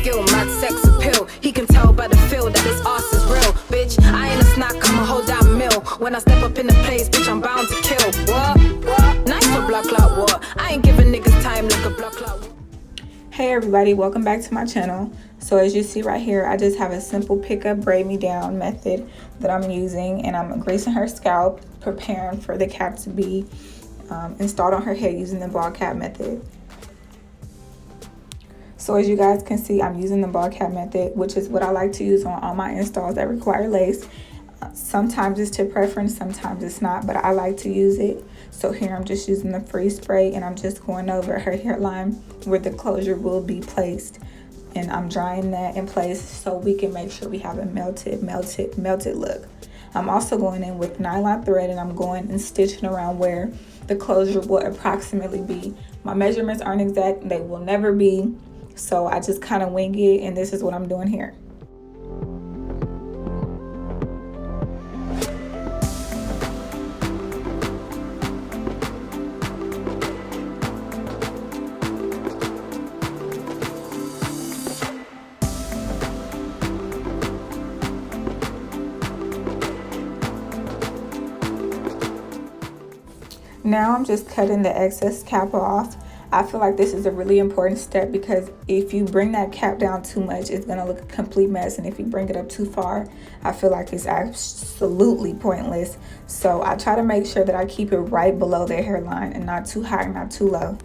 skill, mad sex appeal. He can tell by the feel that this arse is real. Bitch, I ain't a snack, I'ma hold down meal. When I step up in the place, bitch, I'm bound to kill. What? Nice for blood clot, what? I ain't giving niggas time like a blood clot. Hey everybody, welcome back to my channel. So as you see right here, I just have a simple pick up braid me down method that I'm using, and I'm greasing her scalp, preparing for the cap to be installed on her head using the ball cap method. So as you guys can see, I'm using the ball cap method, which is what I like to use on all my installs that require lace. Sometimes it's to preference, sometimes it's not, but I like to use it. So here I'm just using the free spray, and I'm just going over her hairline where the closure will be placed, and I'm drying that in place so we can make sure we have a melted look. I'm also going in with nylon thread, and I'm going and stitching around where the closure will approximately be. My measurements aren't exact, they will never be, so I just kind of wing it, and this is what I'm doing here. Now I'm just cutting the excess cap off. I feel like this is a really important step because if you bring that cap down too much, it's gonna look a complete mess. And if you bring it up too far, I feel like it's absolutely pointless. So I try to make sure that I keep it right below their hairline and not too high, not too low.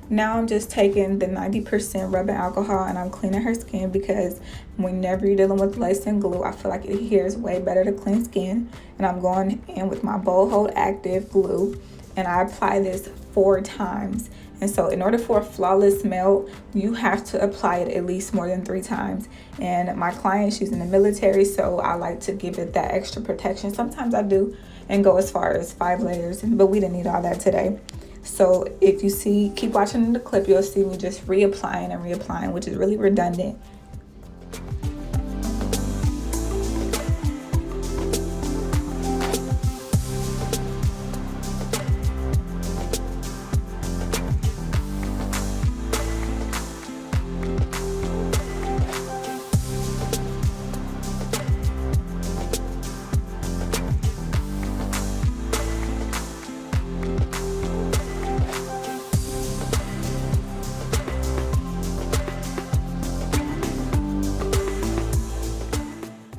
Now I'm just taking the 90% rubbing alcohol and I'm cleaning her skin, because whenever you're dealing with lace and glue, I feel like it adheres way better to clean skin. And I'm going in with my Bold Hold Active glue, and I apply this 4 times. And so in order for a flawless melt, you have to apply it at least more than 3 times. And my client, she's in the military, so I like to give it that extra protection. Sometimes I do and go as far as 5 layers, but we didn't need all that today. So if you see, keep watching the clip, you'll see me just reapplying and reapplying, which is really redundant.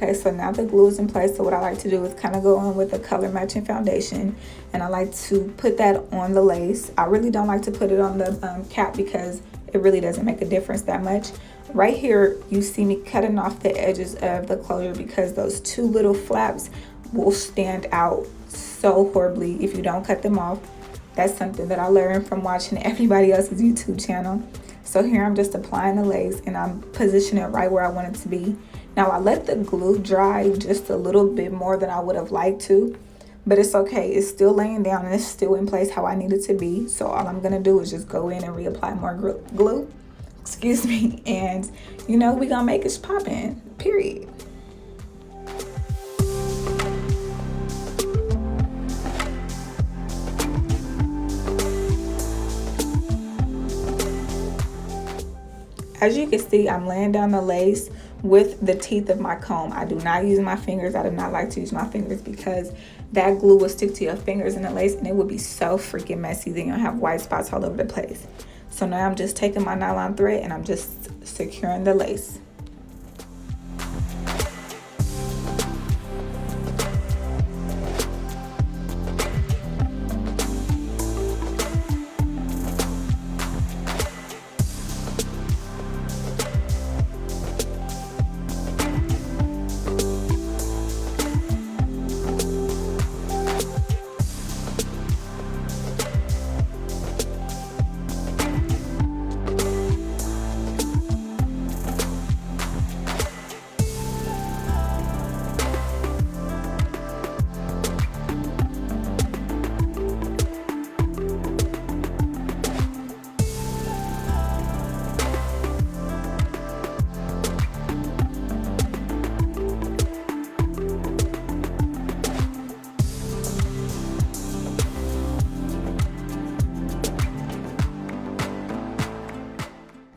Okay, so now the glue is in place, so what I like to do is kind of go on with a color matching foundation, and I like to put that on the lace. I really don't like to put it on the cap because it really doesn't make a difference that much. Right here, you see me cutting off the edges of the closure because those 2 little flaps will stand out so horribly if you don't cut them off. That's something that I learned from watching everybody else's YouTube channel. So here I'm just applying the lace, and I'm positioning it right where I want it to be. Now I let the glue dry just a little bit more than I would have liked to, but it's okay. It's still laying down and it's still in place how I need it to be. So all I'm gonna do is just go in and reapply more glue, excuse me, and you know, we gonna make it poppin', period. As you can see, I'm laying down the lace with the teeth of my comb. I do not use my fingers. I do not like to use my fingers because that glue will stick to your fingers in the lace and it would be so freaking messy. Then you'll have white spots all over the place. So now I'm just taking my nylon thread and I'm just securing the lace.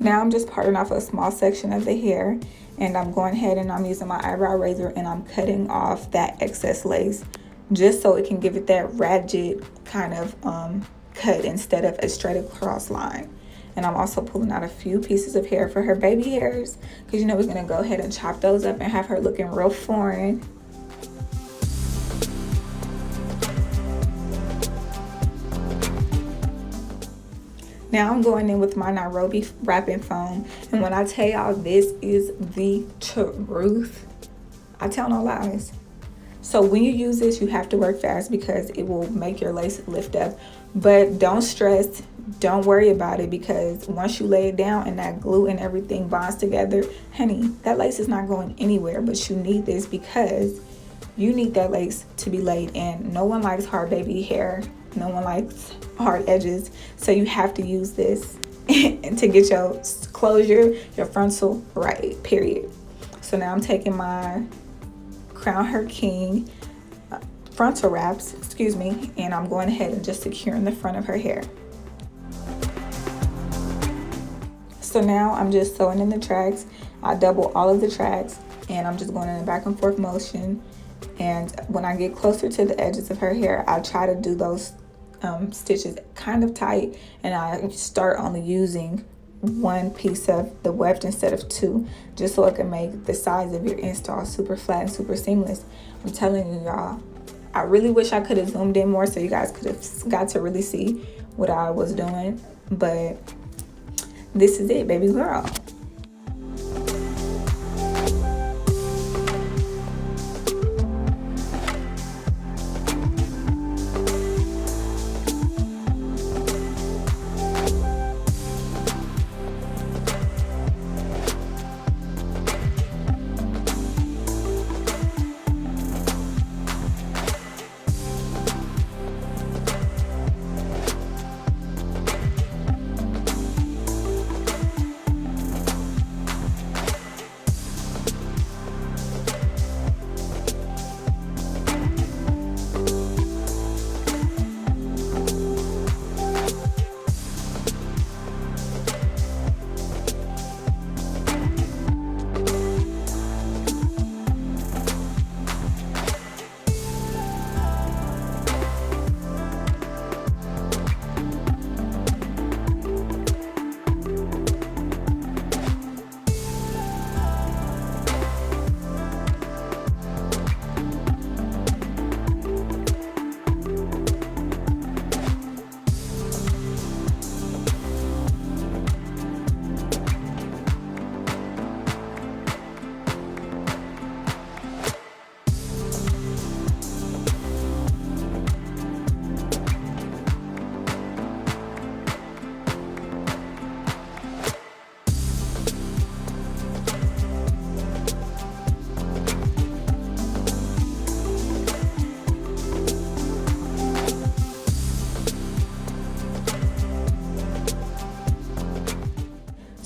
Now I'm just parting off a small section of the hair, and I'm going ahead and I'm using my eyebrow razor and I'm cutting off that excess lace just so it can give it that ragged kind of cut instead of a straight across line. And I'm also pulling out a few pieces of hair for her baby hairs, because you know we're gonna go ahead and chop those up and have her looking real foreign. Now I'm going in with my Nairobi wrapping foam, and when I tell y'all this is the truth, I tell no lies. So when you use this, you have to work fast because it will make your lace lift up. But don't stress, don't worry about it, because once you lay it down and that glue and everything bonds together, honey, that lace is not going anywhere. But you need this because you need that lace to be laid in. No one likes hard baby hair. No one likes hard edges. So you have to use this to get your closure, your frontal right, period. So now I'm taking my Crown Her King frontal wraps, and I'm going ahead and just securing the front of her hair. So now I'm just sewing in the tracks. I double all of the tracks and I'm just going in a back and forth motion. And when I get closer to the edges of her hair, I try to do those stitches kind of tight, and I start only using one piece of the weft instead of two, just so it can make the sides of your install super flat and super seamless. I'm telling you, y'all, I really wish I could have zoomed in more so you guys could have got to really see what I was doing, but this is it, baby girl.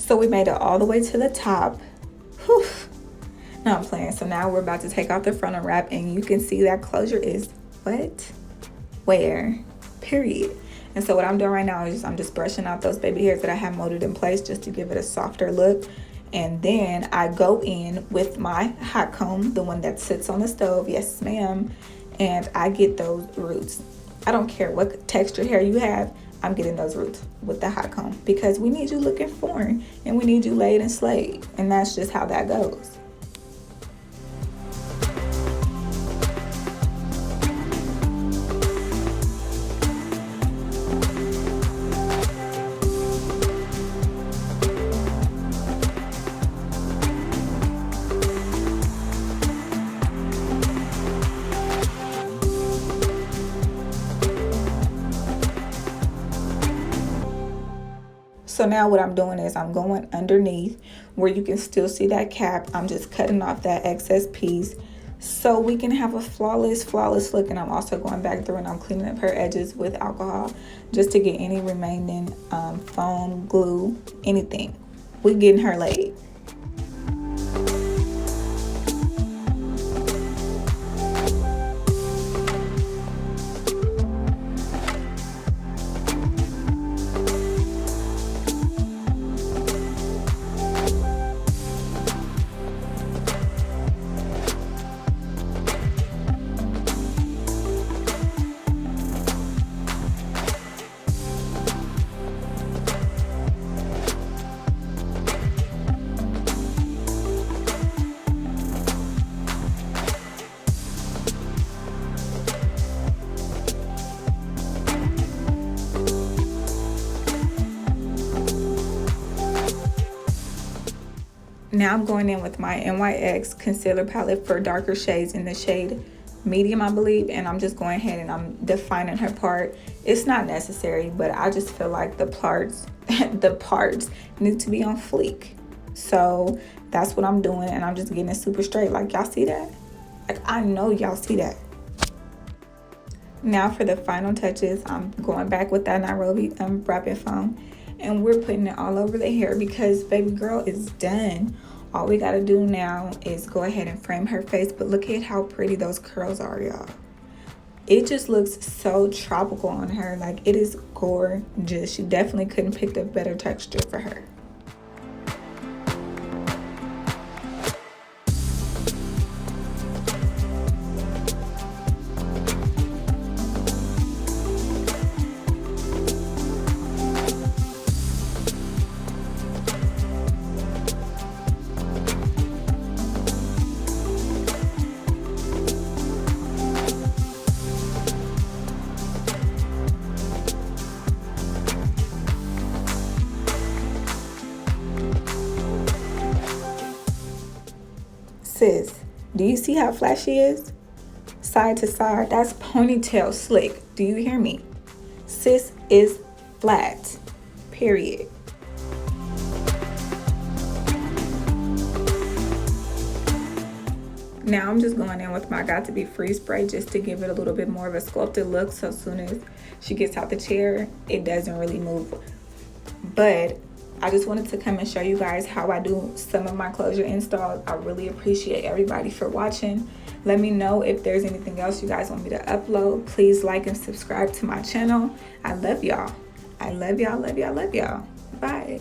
So we made it all the way to the top. Whew. No, I'm playing. So now we're about to take off the frontal wrap, and you can see that closure is what? Where? Period. And so what I'm doing right now is I'm just brushing out those baby hairs that I have molded in place just to give it a softer look. And then I go in with my hot comb, the one that sits on the stove. Yes, ma'am. And I get those roots. I don't care what texture hair you have. I'm getting those roots with the hot comb because we need you looking foreign and we need you laid and slayed. And that's just how that goes. So now what I'm doing is I'm going underneath where you can still see that cap. I'm just cutting off that excess piece so we can have a flawless look. And I'm also going back through and I'm cleaning up her edges with alcohol just to get any remaining foam, glue, anything. We're getting her laid. Now I'm going in with my NYX concealer palette for darker shades in the shade medium, I believe, and I'm just going ahead and I'm defining her part. It's not necessary, but I just feel like the parts the parts need to be on fleek. So that's what I'm doing, and I'm just getting it super straight. Like, y'all see that? Like, I know y'all see that. Now for the final touches, I'm going back with that Nairobi wrapping foam, and we're putting it all over the hair because baby girl is done. All we gotta do now is go ahead and frame her face, but look at how pretty those curls are, y'all. It just looks so tropical on her. Like, it is gorgeous. You definitely couldn't pick a better texture for her. Sis, do you see how flat she is? Side to side, that's ponytail slick. Do you hear me? Sis is flat, period. Now I'm just going in with my Got To Be Free spray just to give it a little bit more of a sculpted look, so as soon as she gets out the chair, it doesn't really move. But I just wanted to come and show you guys how I do some of my closure installs. I really appreciate everybody for watching. Let me know if there's anything else you guys want me to upload. Please like and subscribe to my channel. I love y'all. I love y'all, love y'all, love y'all. Bye.